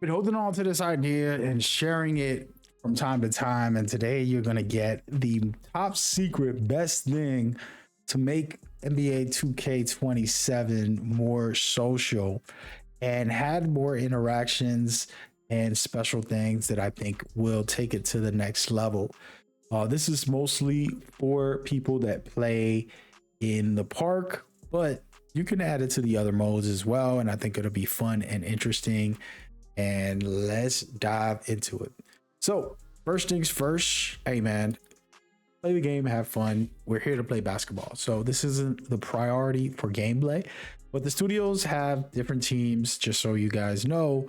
Been holding on to this idea and sharing it from time to time. And today you're going to get the top secret best thing to make NBA 2K27 more social and had more interactions and special things that I think will take it to the next level. This is mostly for people that play in the park, but you can add it to the other modes as well. And I think it'll be fun and interesting. And let's dive into it. So first things first, hey man, play the game, have fun. We're here to play basketball. So this isn't the priority for gameplay, but the studios have different teams, just so you guys know,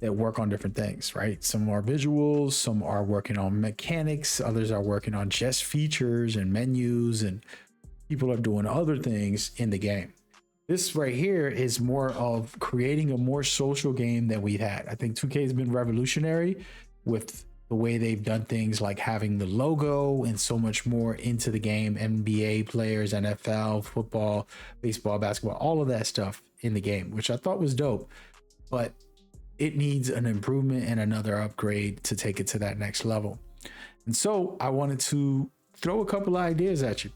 that work on different things, right? Some are visuals, some are working on mechanics, others are working on just features and menus, and people are doing other things in the game. This right here is more of creating a more social game than we've had. I think 2K has been revolutionary with the way they've done things, like having the logo and so much more into the game. NBA players, NFL, football, baseball, basketball, all of that stuff in the game, which I thought was dope. But it needs an improvement and another upgrade to take it to that next level. And so I wanted to throw a couple of ideas at you.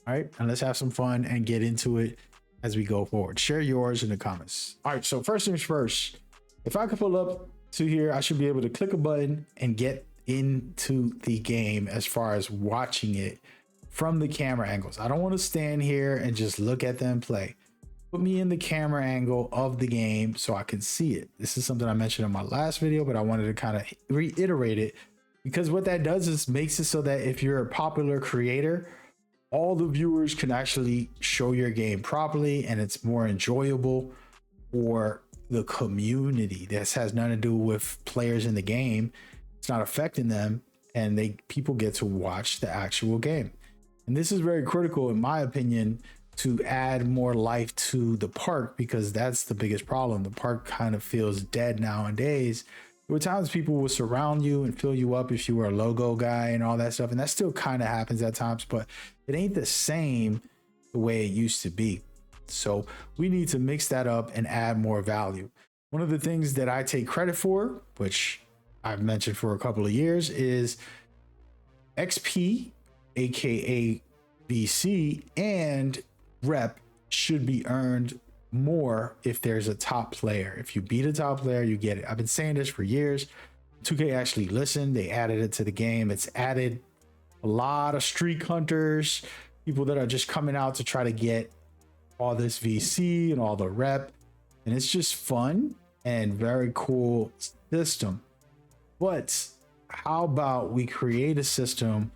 All right, and let's have some fun and get into it as we go forward. Share yours in the comments. All right, so first things first, if I could pull up to here, I should be able to click a button and get into the game as far as watching it from the camera angles. I don't want to stand here and just look at them play. Put me in the camera angle of the game so I can see it. This is something I mentioned in my last video, but I wanted to kind of reiterate it, because what that does is makes it so that if you're a popular creator, all the viewers can actually show your game properly, and it's more enjoyable for the community. This has nothing to do with players in the game. It's not affecting them, and people get to watch the actual game. And this is very critical, in my opinion, to add more life to the park, because that's the biggest problem. The park kind of feels dead nowadays. There were times people will surround you and fill you up if you were a logo guy and all that stuff. And that still kind of happens at times, but it ain't the same the way it used to be. So we need to mix that up and add more value. One of the things that I take credit for, which I've mentioned for a couple of years, is XP, aka BC, and rep should be earned more if there's a top player. If you beat a top player, you get it. I've been saying this for years. 2K actually listened. They added it to the game. It's added a lot of streak hunters, people that are just coming out to try to get all this VC and all the rep. And it's just fun and very cool system. But how about we create a system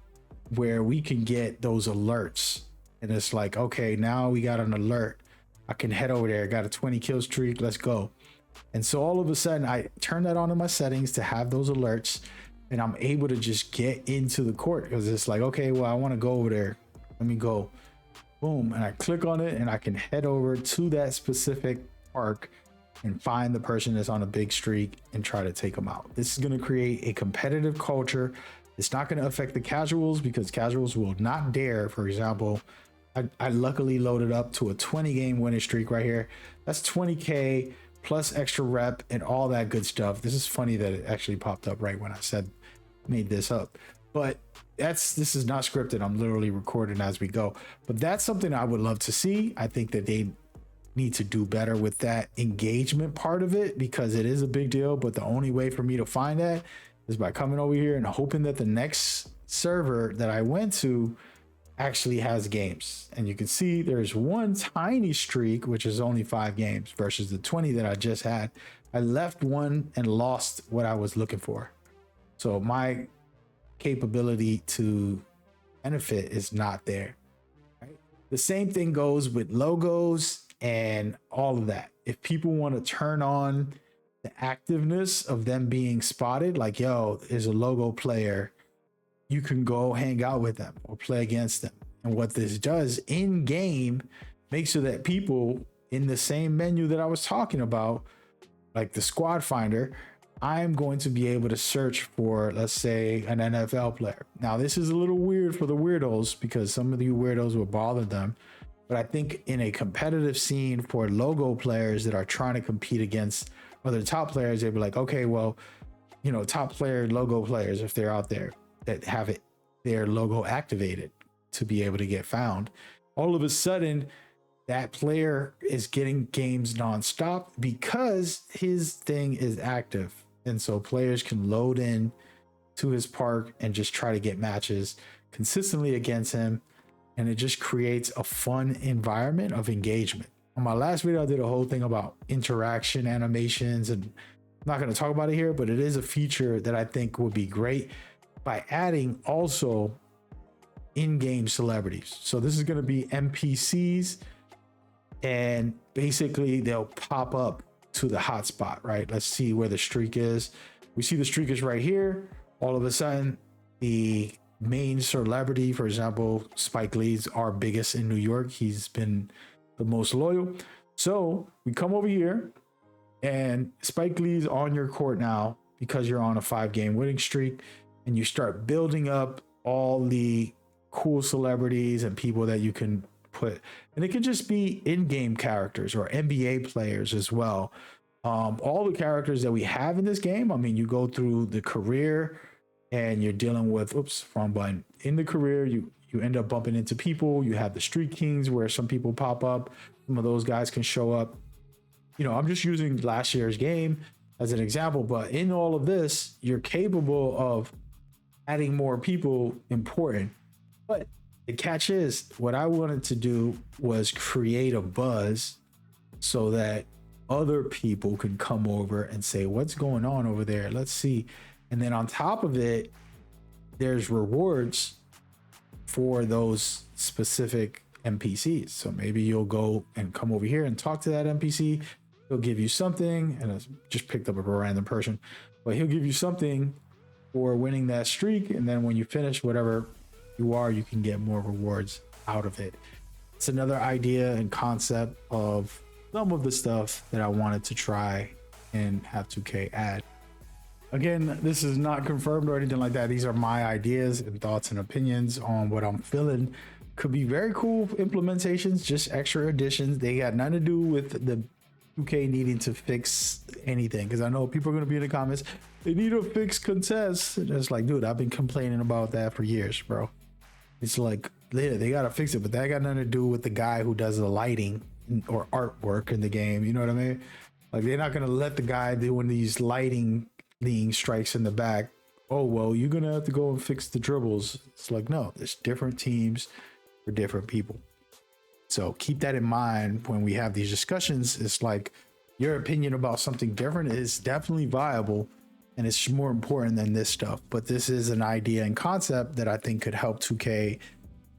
where we can get those alerts? And it's like, okay, now we got an alert. I can head over there. Got a 20 kill streak. Let's go. And so all of a sudden I turn that on in my settings to have those alerts, and I'm able to just get into the court, because it's like, okay, well, I want to go over there. Let me go. Boom. And I click on it and I can head over to that specific park and find the person that's on a big streak and try to take them out. This is going to create a competitive culture. It's not going to affect the casuals, because casuals will not dare. For example, I luckily loaded up to a 20 game winning streak right here. That's 20K plus extra rep and all that good stuff. This is funny that it actually popped up right when I made this up, but this is not scripted. I'm literally recording as we go, but that's something I would love to see. I think that they need to do better with that engagement part of it, because it is a big deal. But the only way for me to find that is by coming over here and hoping that the next server that I went to actually has games. And you can see there's one tiny streak, which is only 5 games versus the 20 that I just had. I left one and lost what I was looking for. So my capability to benefit is not there. Right? The same thing goes with logos and all of that. If people want to turn on the activeness of them being spotted, like, yo, there's a logo player, you can go hang out with them or play against them. And what this does in game makes so that people in the same menu that I was talking about, like the squad finder, I'm going to be able to search for, let's say, an NFL player. Now, this is a little weird for the weirdos, because some of you weirdos will bother them. But I think in a competitive scene for logo players that are trying to compete against other top players, they'd be like, okay, well, you know, top player logo players, if they're out there that have it, their logo activated to be able to get found, all of a sudden that player is getting games nonstop because his thing is active. And so players can load in to his park and just try to get matches consistently against him. And it just creates a fun environment of engagement. On my last video, I did a whole thing about interaction animations, and I'm not going to talk about it here, but it is a feature that I think would be great by adding also in-game celebrities. So this is going to be NPCs, and basically they'll pop up to the hotspot, right? Let's see where the streak is. We see the streak is right here. All of a sudden, the main celebrity, for example, Spike Lee's our biggest in New York. He's been the most loyal. So we come over here and Spike Lee's on your court now because you're on a 5-game winning streak, and you start building up all the cool celebrities and people that you can put, and it can just be in-game characters or NBA players as well. All the characters that we have in this game, I mean, you go through the career and you're dealing with, wrong button. In the career, you end up bumping into people. You have the Street Kings where some people pop up. Some of those guys can show up. You know, I'm just using last year's game as an example, but in all of this, you're capable of adding more people important. But the catch is, what I wanted to do was create a buzz so that other people can come over and say, what's going on over there? Let's see. And then on top of it, there's rewards for those specific NPCs. So maybe you'll go and come over here and talk to that NPC. He'll give you something, and I just picked up a random person, but he'll give you something for winning that streak. And then when you finish whatever you are, you can get more rewards out of it. It's another idea and concept of some of the stuff that I wanted to try and have 2K add. Again, this is not confirmed or anything like that. These are my ideas and thoughts and opinions on what I'm feeling. Could be very cool implementations, just extra additions. They got nothing to do with the 2K needing to fix anything, because I know people are going to be in the comments, they need to fix contests. And it's like, dude, I've been complaining about that for years, bro. It's like, yeah, they got to fix it, but that got nothing to do with the guy who does the lighting or artwork in the game. You know what I mean? Like, they're not going to let the guy doing these lighting strikes in the back, oh, well, you're going to have to go and fix the dribbles. It's like, no, there's different teams for different people. So keep that in mind when we have these discussions. It's like, your opinion about something different is definitely viable, and it's more important than this stuff. But this is an idea and concept that I think could help 2K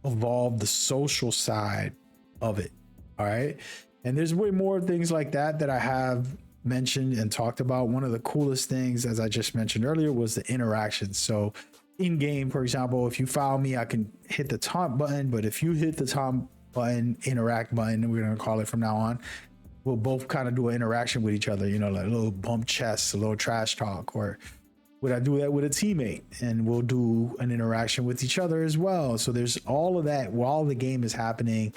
evolve the social side of it. All right. And there's way more things like that that I have mentioned and talked about. One of the coolest things, as I just mentioned earlier, was the interactions. So in game, for example, if you follow me, I can hit the taunt button, but if you hit the taunt button, interact button, we're going to call it from now on, we'll both kind of do an interaction with each other, you know, like a little bump chest, a little trash talk, or would I do that with a teammate? And we'll do an interaction with each other as well. So there's all of that while the game is happening,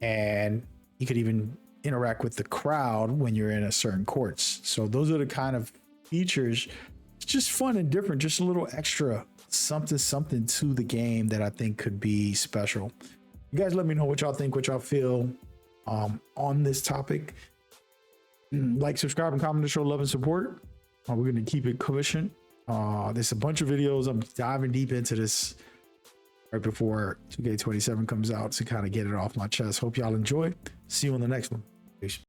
and you could even interact with the crowd when you're in a certain courts. So those are the kind of features. It's just fun and different, just a little extra something to the game that I think could be special. You guys let me know what y'all think, what y'all feel on this topic. Like, subscribe, and comment to show love and support. We're going to keep it cushion. There's a bunch of videos. I'm diving deep into this right before 2K27 comes out to kind of get it off my chest. Hope y'all enjoy. See you on the next one. Peace.